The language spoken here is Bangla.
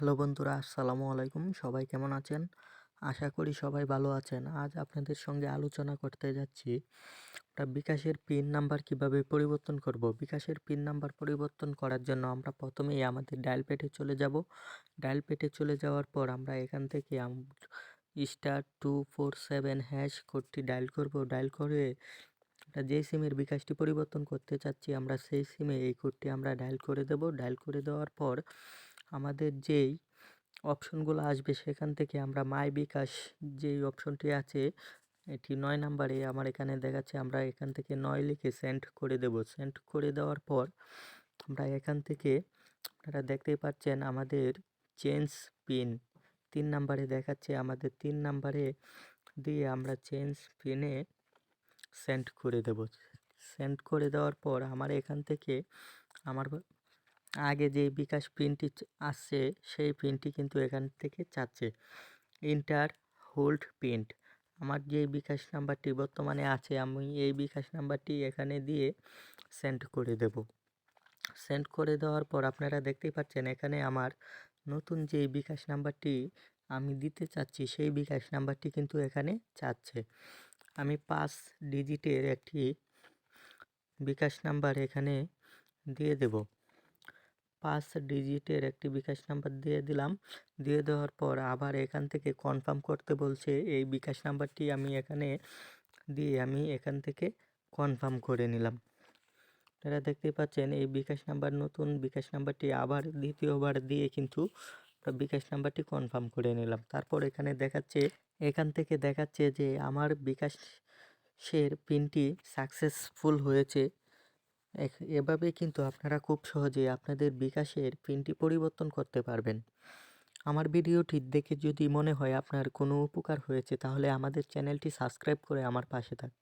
হ্যালো বন্ধুরা, আসসালামু আলাইকুম। সবাই কেমন আছেন? আশা করি সবাই ভালো আছেন। আজ আপনাদের সঙ্গে আলোচনা করতে যাচ্ছি আমরা বিকাশের পিন নাম্বার কিভাবে পরিবর্তন করব। বিকাশের পিন নাম্বার পরিবর্তন করার জন্য আমরা প্রথমেই আমাদের ডায়াল প্যাডে চলে যাব। ডায়াল প্যাডে চলে যাওয়ার পর আমরা এখান থেকে *247# কোডটি ডায়াল করব। ডায়াল করে আমরা যেই সিমের বিকাশটি পরিবর্তন করতে চাচ্ছি আমরা সেই সিমে এই কোডটি আমরা ডায়াল করে দেব। ডায়াল করে দেওয়ার পর আমাদের যেই অপশনগুলো আসবে সেখান থেকে আমরা মাই বিকাশ যেই অপশনটি আছে এটি ৯ নাম্বারে আমার এখানে দেখাচ্ছে, আমরা এখান থেকে ৯ লিখে সেন্ড করে দেব। সেন্ড করে দেওয়ার পর আমরা এখান থেকে আপনারা দেখতেই পাচ্ছেন আমাদের চেঞ্জ পিন ৩ নাম্বারে দেখাচ্ছে, আমাদের ৩ নাম্বারে দিয়ে আমরা চেঞ্জ পিনে সেন্ড করে দেব। সেন্ড করে দেওয়ার পর আমার এখান থেকে আমার আগে যে বিকাশ পিনটি আসছে সেই পিনটি কিন্তু এখান থেকে চাচ্ছে ইন্টার হোল্ড পিন। আমার যে বিকাশ নাম্বারটি বর্তমানে আছে আমি এই বিকাশ নাম্বারটি এখানে দিয়ে সেন্ড করে দেব। সেন্ড করে দেওয়ার পর আপনারা দেখতেই পাচ্ছেন এখানে আমার নতুন যে বিকাশ নাম্বারটি আমি দিতে চাচ্ছি সেই বিকাশ নাম্বারটি কিন্তু এখানে চাচ্ছে। আমি 5 ডিজিটের একটি বিকাশ নাম্বার এখানে দিয়ে দেব। 5 ডিজিটের একটি বিকাশ নাম্বার দিয়ে দিলাম। দিয়ে দেওয়ার পর আবার এখান থেকে কনফার্ম করতে বলছে, এই বিকাশ নাম্বারটি আমি এখানে দিয়ে আমি এখান থেকে কনফার্ম করে নিলাম। আপনারা দেখতেই পাচ্ছেন এই বিকাশ নাম্বার নতুন বিকাশ নাম্বারটি আবার দ্বিতীয়বার দিয়ে কিন্তু বিকাশ নাম্বারটি কনফার্ম করে নিলাম। তারপর এখান থেকে দেখাচ্ছে যে আমার বিকাশের পিনটি সাকসেসফুল হয়েছে। এভাবে কিন্তু আপনারা খুব সহজেই আপনাদের বিকাশের পিনটি পরিবর্তন করতে পারবেন। আমার ভিডিওটি দেখে যদি মনে হয় আপনার কোনো উপকার হয়েছে তাহলে আমাদের চ্যানেলটি সাবস্ক্রাইব করে আমার পাশে থাকবেন।